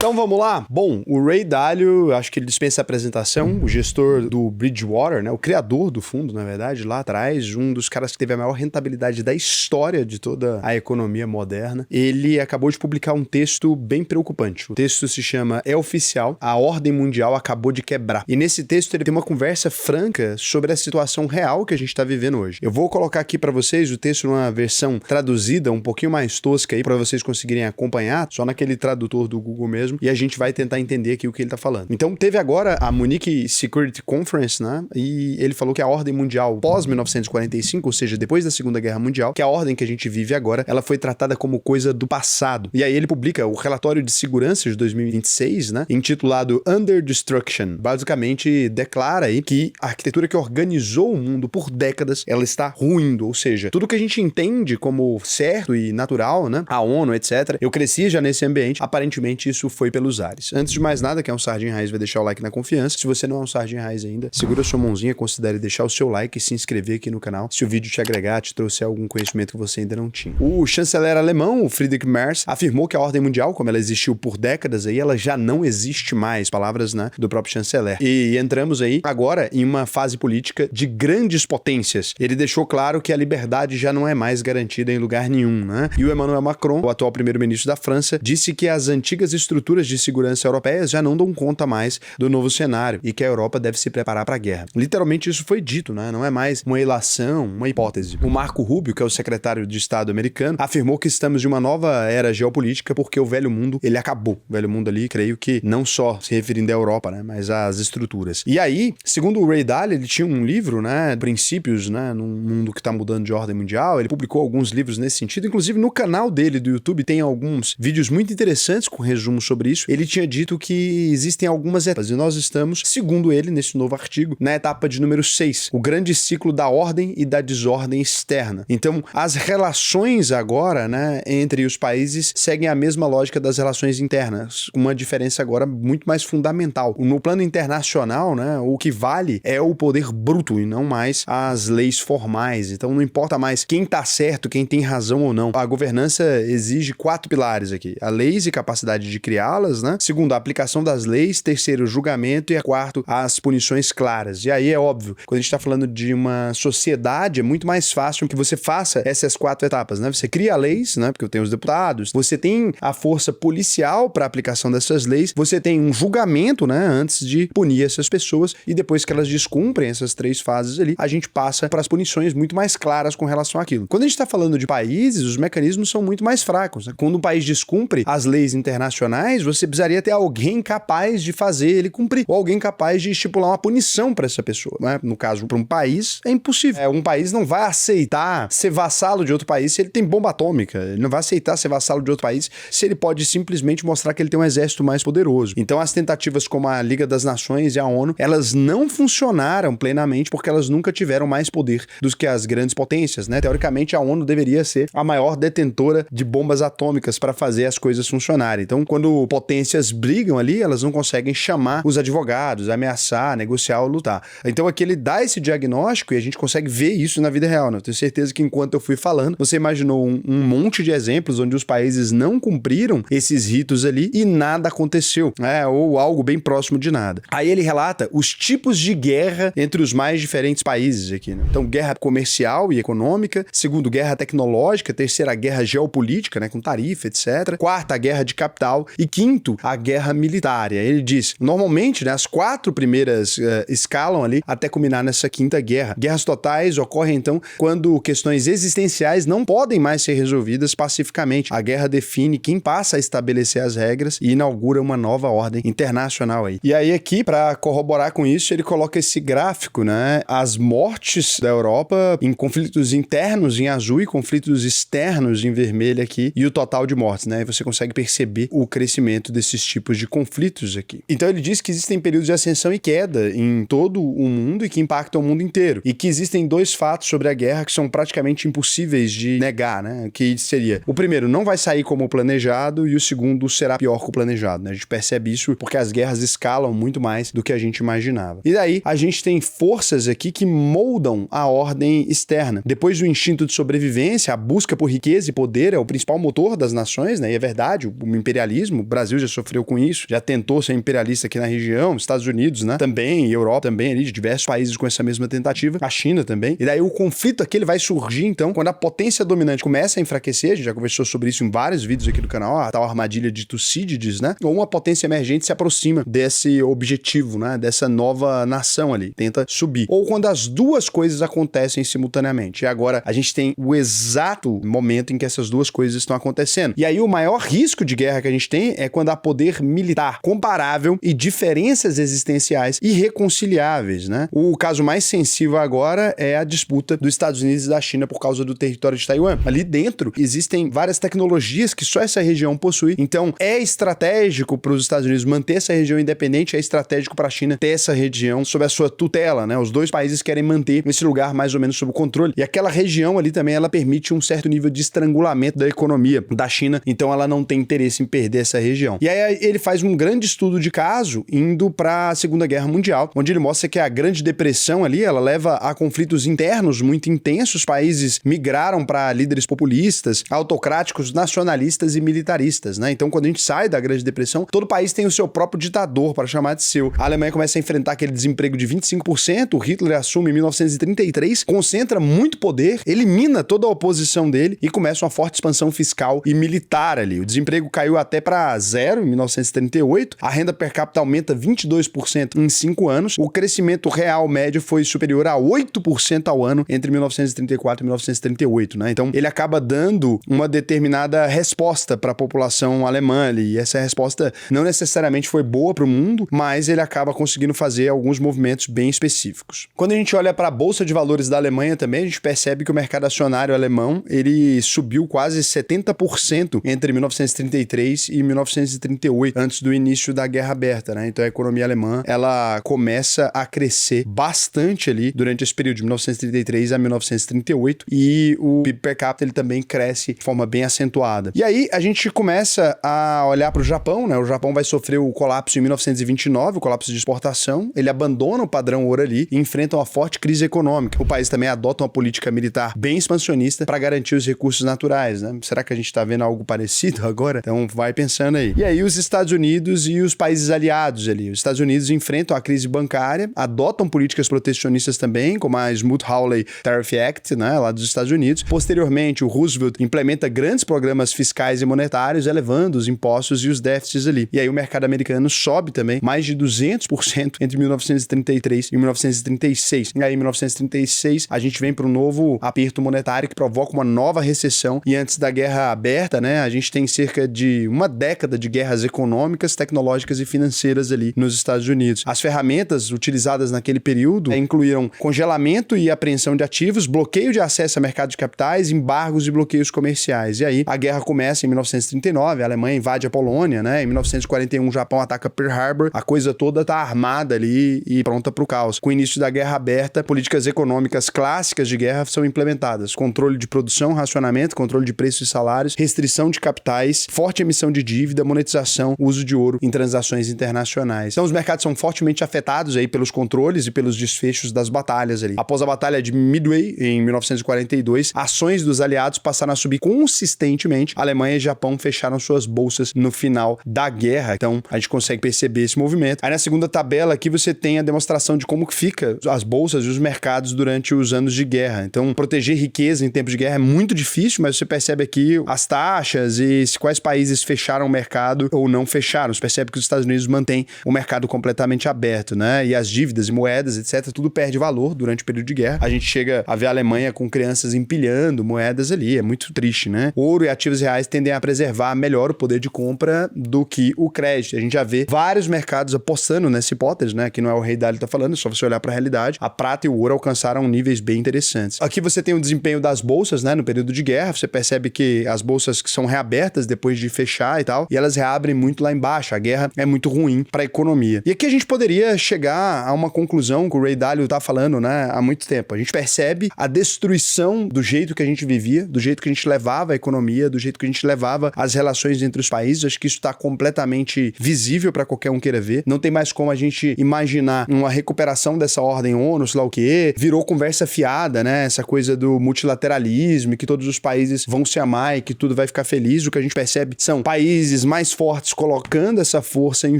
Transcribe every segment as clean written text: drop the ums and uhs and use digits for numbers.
Então vamos lá? Bom, o Ray Dalio, acho que ele dispensa a apresentação, o gestor do Bridgewater, né, o criador do fundo, na verdade, lá atrás, um dos caras que teve a maior rentabilidade da história de toda a economia moderna, ele acabou de publicar um texto bem preocupante. O texto se chama É Oficial, a Ordem Mundial Acabou de Quebrar. E nesse texto ele tem uma conversa franca sobre a situação real que a gente está vivendo hoje. Eu vou colocar aqui para vocês o texto numa versão traduzida, um pouquinho mais tosca aí, para vocês conseguirem acompanhar, só naquele tradutor do Google mesmo. E a gente vai tentar entender aqui o que ele tá falando. Então, teve agora a Munich Security Conference, né? E ele falou que a ordem mundial pós-1945, ou seja, depois da Segunda Guerra Mundial, que é a ordem que a gente vive agora, ela foi tratada como coisa do passado. E aí ele publica o relatório de segurança de 2026, né? Intitulado Under Destruction. Basicamente, declara aí que a arquitetura que organizou o mundo por décadas, ela está ruindo. Ou seja, tudo que a gente entende como certo e natural, né? A ONU, etc. Eu cresci já nesse ambiente. Aparentemente, isso foi pelos ares. Antes de mais nada, quem é um Sardinha Raiz vai deixar o like na confiança. Se você não é um Sardinha Raiz ainda, segura sua mãozinha, considere deixar o seu like e se inscrever aqui no canal se o vídeo te agregar, te trouxer algum conhecimento que você ainda não tinha. O chanceler alemão, o Friedrich Merz, afirmou que a ordem mundial, como ela existiu por décadas aí, ela já não existe mais. Palavras, né, do próprio chanceler. E entramos aí agora em uma fase política de grandes potências. Ele deixou claro que a liberdade já não é mais garantida em lugar nenhum, né? E o Emmanuel Macron, o atual primeiro-ministro da França, disse que as antigas estruturas de segurança europeias já não dão conta mais do novo cenário e que a Europa deve se preparar para a guerra. Literalmente isso foi dito, né? Não é mais uma ilação, uma hipótese. O Marco Rubio, que é o secretário de Estado americano, afirmou que estamos de uma nova era geopolítica porque o velho mundo, ele acabou. O velho mundo ali, creio que não só se referindo à Europa, né? Mas às estruturas. E aí, segundo o Ray Dalio, ele tinha um livro, né? Princípios, né? Num mundo que está mudando de ordem mundial. Ele publicou alguns livros nesse sentido. Inclusive, no canal dele do YouTube tem alguns vídeos muito interessantes com resumos sobre isso. Ele tinha dito que existem algumas etapas e nós estamos, segundo ele, nesse novo artigo, na etapa de número 6, o grande ciclo da ordem e da desordem externa. Então, as relações agora, né, entre os países seguem a mesma lógica das relações internas, uma diferença agora muito mais fundamental. No plano internacional, né, o que vale é o poder bruto e não mais as leis formais. Então, não importa mais quem tá certo, quem tem razão ou não. A governança exige 4 pilares aqui: a leis e capacidade de criá-las, né? Segundo, a aplicação das leis. Terceiro, o julgamento. E quarto, as punições claras. E aí é óbvio, quando a gente está falando de uma sociedade, é muito mais fácil que você faça essas 4 etapas, né? Você cria leis, né? Porque eu tenho os deputados. Você tem a força policial para a aplicação dessas leis. Você tem um julgamento, né? Antes de punir essas pessoas. E depois que elas descumprem essas 3 fases ali, a gente passa para as punições muito mais claras com relação àquilo. Quando a gente está falando de países, os mecanismos são muito mais fracos, né? Quando um país descumpre as leis internacionais, você precisaria ter alguém capaz de fazer ele cumprir, ou alguém capaz de estipular uma punição para essa pessoa, né? No caso, para um país, é impossível. Um país não vai aceitar ser vassalo de outro país se ele tem bomba atômica. Ele não vai aceitar ser vassalo de outro país se ele pode simplesmente mostrar que ele tem um exército mais poderoso. Então, as tentativas como a Liga das Nações e a ONU, elas não funcionaram plenamente porque elas nunca tiveram mais poder do que as grandes potências, né? Teoricamente, a ONU deveria ser a maior detentora de bombas atômicas para fazer as coisas funcionarem. Então, quando potências brigam ali, elas não conseguem chamar os advogados, ameaçar, negociar ou lutar. Então aqui ele dá esse diagnóstico e a gente consegue ver isso na vida real, né? Eu tenho certeza que enquanto eu fui falando, você imaginou um monte de exemplos onde os países não cumpriram esses ritos ali e nada aconteceu, né? Ou algo bem próximo de nada. Aí ele relata os tipos de guerra entre os mais diferentes países aqui, né? Então, guerra comercial e econômica. Segundo, guerra tecnológica. Terceira, guerra geopolítica, né? Com tarifa, etc. Quarta, a guerra de capital. E quinto, a guerra militar. Ele diz, normalmente, né, as 4 primeiras escalam ali até culminar nessa quinta guerra. Guerras totais ocorrem, então, quando questões existenciais não podem mais ser resolvidas pacificamente. A guerra define quem passa a estabelecer as regras e inaugura uma nova ordem internacional aí. E aí aqui, para corroborar com isso, ele coloca esse gráfico, né, as mortes da Europa em conflitos internos em azul e conflitos externos em vermelho aqui, e o total de mortes, né, e você consegue perceber o crescimento desses tipos de conflitos aqui. Então ele diz que existem períodos de ascensão e queda em todo o mundo e que impactam o mundo inteiro. E que existem 2 fatos sobre a guerra que são praticamente impossíveis de negar, né? Que seria, o primeiro, não vai sair como planejado, e o segundo será pior que o planejado, né? A gente percebe isso porque as guerras escalam muito mais do que a gente imaginava. E daí, a gente tem forças aqui que moldam a ordem externa. Depois do instinto de sobrevivência, a busca por riqueza e poder é o principal motor das nações, né? E é verdade, o imperialismo Brasil já sofreu com isso, já tentou ser imperialista aqui na região, Estados Unidos, né? Também, Europa também ali, de diversos países com essa mesma tentativa, a China também. E daí o conflito aqui ele vai surgir, então, quando a potência dominante começa a enfraquecer, a gente já conversou sobre isso em vários vídeos aqui do canal, a tal armadilha de Tucídides, né? Ou uma potência emergente se aproxima desse objetivo, né? Dessa nova nação ali, tenta subir. Ou quando as duas coisas acontecem simultaneamente. E agora a gente tem o exato momento em que essas duas coisas estão acontecendo. E aí o maior risco de guerra que a gente tem é quando há poder militar comparável e diferenças existenciais irreconciliáveis, né? O caso mais sensível agora é a disputa dos Estados Unidos e da China por causa do território de Taiwan. Ali dentro existem várias tecnologias que só essa região possui. Então é estratégico para os Estados Unidos manter essa região independente, é estratégico para a China ter essa região sob a sua tutela, né? Os dois países querem manter esse lugar mais ou menos sob controle. E aquela região ali também, ela permite um certo nível de estrangulamento da economia da China, então ela não tem interesse em perder essa região. E aí ele faz um grande estudo de caso indo para a Segunda Guerra Mundial, onde ele mostra que a Grande Depressão ali, ela leva a conflitos internos muito intensos, países migraram para líderes populistas, autocráticos, nacionalistas e militaristas, né? Então quando a gente sai da Grande Depressão, todo país tem o seu próprio ditador para chamar de seu. A Alemanha começa a enfrentar aquele desemprego de 25%, o Hitler assume em 1933, concentra muito poder, elimina toda a oposição dele e começa uma forte expansão fiscal e militar ali. O desemprego caiu até para zero em 1938, a renda per capita aumenta 22% em 5 anos, o crescimento real médio foi superior a 8% ao ano entre 1934 e 1938, né? Então ele acaba dando uma determinada resposta para a população alemã ali, e essa resposta não necessariamente foi boa para o mundo, mas ele acaba conseguindo fazer alguns movimentos bem específicos. Quando a gente olha para a Bolsa de Valores da Alemanha também, a gente percebe que o mercado acionário alemão, ele subiu quase 70% entre 1933 e 1938, antes do início da Guerra Aberta, né? Então a economia alemã, ela começa a crescer bastante ali durante esse período de 1933 a 1938, e o PIB per capita ele também cresce de forma bem acentuada. E aí a gente começa a olhar para o Japão, né? O Japão vai sofrer o colapso em 1929, o colapso de exportação, ele abandona o padrão ouro ali e enfrenta uma forte crise econômica. O país também adota uma política militar bem expansionista para garantir os recursos naturais, né? Será que a gente está vendo algo parecido agora? Então vai pensando aí. E aí os Estados Unidos e os países aliados ali. Os Estados Unidos enfrentam a crise bancária, adotam políticas protecionistas também, como a Smoot-Hawley Tariff Act, né, lá dos Estados Unidos. Posteriormente, o Roosevelt implementa grandes programas fiscais e monetários, elevando os impostos e os déficits ali. E aí o mercado americano sobe também mais de 200% entre 1933 e 1936. E aí em 1936 a gente vem para um novo aperto monetário que provoca uma nova recessão, e antes da Guerra Aberta, né, a gente tem cerca de uma década de guerras econômicas, tecnológicas e financeiras ali nos Estados Unidos. As ferramentas utilizadas naquele período incluíram congelamento e apreensão de ativos, bloqueio de acesso a mercado de capitais, embargos e bloqueios comerciais. E aí a guerra começa em 1939, a Alemanha invade a Polônia, né? Em 1941 o Japão ataca Pearl Harbor, a coisa toda tá armada ali e pronta pro caos. Com o início da Guerra Aberta, políticas econômicas clássicas de guerra são implementadas: controle de produção, racionamento, controle de preços e salários, restrição de capitais, forte emissão de dívida, monetização, uso de ouro em transações internacionais. Então os mercados são fortemente afetados aí pelos controles e pelos desfechos das batalhas ali. Após a batalha de Midway em 1942, ações dos aliados passaram a subir consistentemente. A Alemanha e Japão fecharam suas bolsas no final da guerra. Então a gente consegue perceber esse movimento. Aí na segunda tabela aqui você tem a demonstração de como que fica as bolsas e os mercados durante os anos de guerra. Então proteger riqueza em tempos de guerra é muito difícil, mas você percebe aqui as taxas e quais países fecharam o mercado ou não fecharam. Você percebe que os Estados Unidos mantêm o mercado completamente aberto, né? E as dívidas e moedas, etc., tudo perde valor durante o período de guerra. A gente chega a ver a Alemanha com crianças empilhando moedas ali, é muito triste, né? Ouro e ativos reais tendem a preservar melhor o poder de compra do que o crédito. A gente já vê vários mercados apostando nessa hipótese, né? Que não é o Rei Dalio tá falando, é só você olhar para a realidade. A prata e o ouro alcançaram níveis bem interessantes. Aqui você tem o desempenho das bolsas, né? No período de guerra, você percebe que as bolsas que são reabertas depois de fechar e tal, e elas reabrem muito lá embaixo. A guerra é muito ruim para a economia. E aqui a gente poderia chegar a uma conclusão que o Ray Dalio tá falando, né, há muito tempo. A gente percebe a destruição do jeito que a gente vivia, do jeito que a gente levava a economia, do jeito que a gente levava as relações entre os países. Acho que isso está completamente visível para qualquer um queira ver. Não tem mais como a gente imaginar uma recuperação dessa ordem ONU, sei lá o quê. Virou conversa fiada, né? Essa coisa do multilateralismo, que todos os países vão se amar e que tudo vai ficar feliz. O que a gente percebe são países países mais fortes colocando essa força em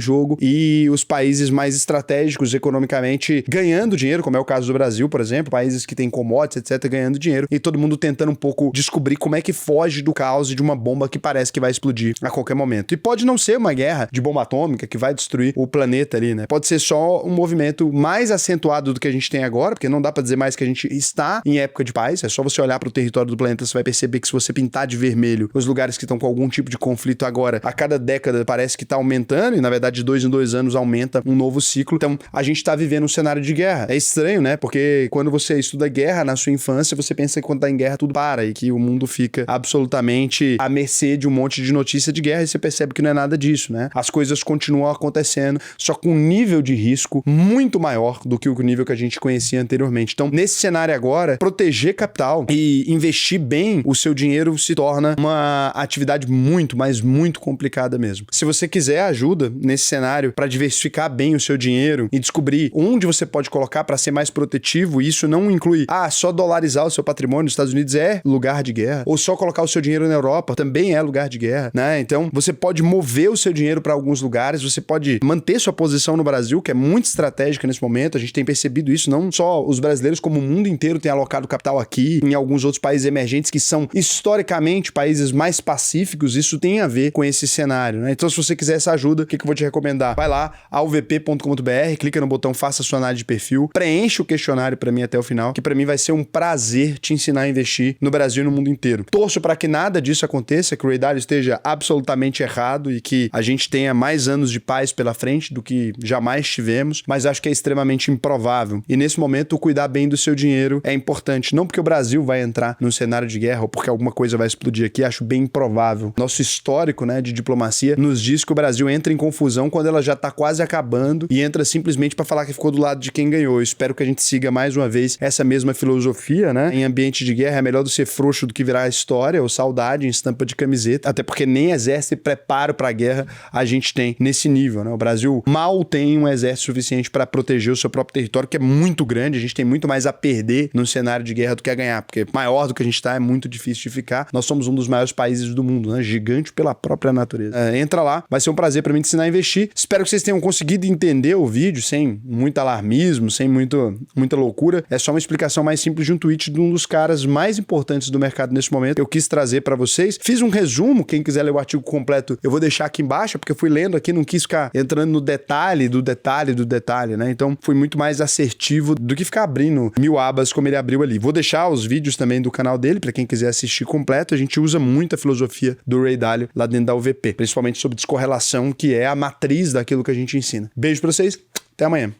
jogo e os países mais estratégicos economicamente ganhando dinheiro, como é o caso do Brasil, por exemplo, países que têm commodities, etc., ganhando dinheiro, e todo mundo tentando um pouco descobrir como é que foge do caos de uma bomba que parece que vai explodir a qualquer momento. E pode não ser uma guerra de bomba atômica que vai destruir o planeta ali, né? Pode ser só um movimento mais acentuado do que a gente tem agora, porque não dá pra dizer mais que a gente está em época de paz, é só você olhar pro território do planeta, você vai perceber que se você pintar de vermelho os lugares que estão com algum tipo de conflito agora, a cada década parece que tá aumentando, e na verdade de 2 em 2 anos aumenta um novo ciclo. Então a gente tá vivendo um cenário de guerra. É estranho, né? Porque quando você estuda guerra na sua infância, você pensa que quando tá em guerra tudo para e que o mundo fica absolutamente à mercê de um monte de notícia de guerra, e você percebe que não é nada disso, né? As coisas continuam acontecendo, só com um nível de risco muito maior do que o nível que a gente conhecia anteriormente. Então, nesse cenário agora, proteger capital e investir bem o seu dinheiro se torna uma atividade muito, mas muito complicada mesmo. Se você quiser ajuda nesse cenário para diversificar bem o seu dinheiro e descobrir onde você pode colocar para ser mais protetivo, isso não inclui, só dolarizar o seu patrimônio nos Estados Unidos é lugar de guerra, ou só colocar o seu dinheiro na Europa também é lugar de guerra, né? Então, você pode mover o seu dinheiro para alguns lugares, você pode manter sua posição no Brasil, que é muito estratégica nesse momento, a gente tem percebido isso, não só os brasileiros, como o mundo inteiro tem alocado capital aqui, em alguns outros países emergentes que são historicamente países mais pacíficos, isso tem a ver com esse cenário, né? Então, se você quiser essa ajuda, o que eu vou te recomendar? Vai lá, alvp.com.br, clica no botão Faça Sua Análise de Perfil, preenche o questionário para mim até o final, que para mim vai ser um prazer te ensinar a investir no Brasil e no mundo inteiro. Torço para que nada disso aconteça, que o Ray Dalio esteja absolutamente errado e que a gente tenha mais anos de paz pela frente do que jamais tivemos, mas acho que é extremamente improvável. E nesse momento, cuidar bem do seu dinheiro é importante. Não porque o Brasil vai entrar num cenário de guerra ou porque alguma coisa vai explodir aqui, acho bem improvável. Nosso histórico, né, de diplomacia nos diz que o Brasil entra em confusão quando ela já tá quase acabando e entra simplesmente para falar que ficou do lado de quem ganhou. Eu espero que a gente siga mais uma vez essa mesma filosofia, né? Em ambiente de guerra é melhor do ser frouxo do que virar a história ou saudade em estampa de camiseta, até porque nem exército e preparo para a guerra a gente tem nesse nível, né? O Brasil mal tem um exército suficiente para proteger o seu próprio território, que é muito grande, a gente tem muito mais a perder num cenário de guerra do que a ganhar, porque maior do que a gente tá é muito difícil de ficar. Nós somos um dos maiores países do mundo, né? Gigante pela própria natureza. Entra lá, vai ser um prazer para mim te ensinar a investir. Espero que vocês tenham conseguido entender o vídeo sem muito alarmismo, sem muita loucura. É só uma explicação mais simples de um tweet de um dos caras mais importantes do mercado nesse momento. Eu quis trazer para vocês. Fiz um resumo, quem quiser ler o artigo completo, eu vou deixar aqui embaixo, porque eu fui lendo aqui, não quis ficar entrando no detalhe do detalhe do detalhe, né? Então, fui muito mais assertivo do que ficar abrindo 1000 abas como ele abriu ali. Vou deixar os vídeos também do canal dele, para quem quiser assistir completo. A gente usa muito a filosofia do Ray Dalio lá dentro da UVP, principalmente sobre descorrelação, que é a matriz daquilo que a gente ensina. Beijo para vocês, até amanhã.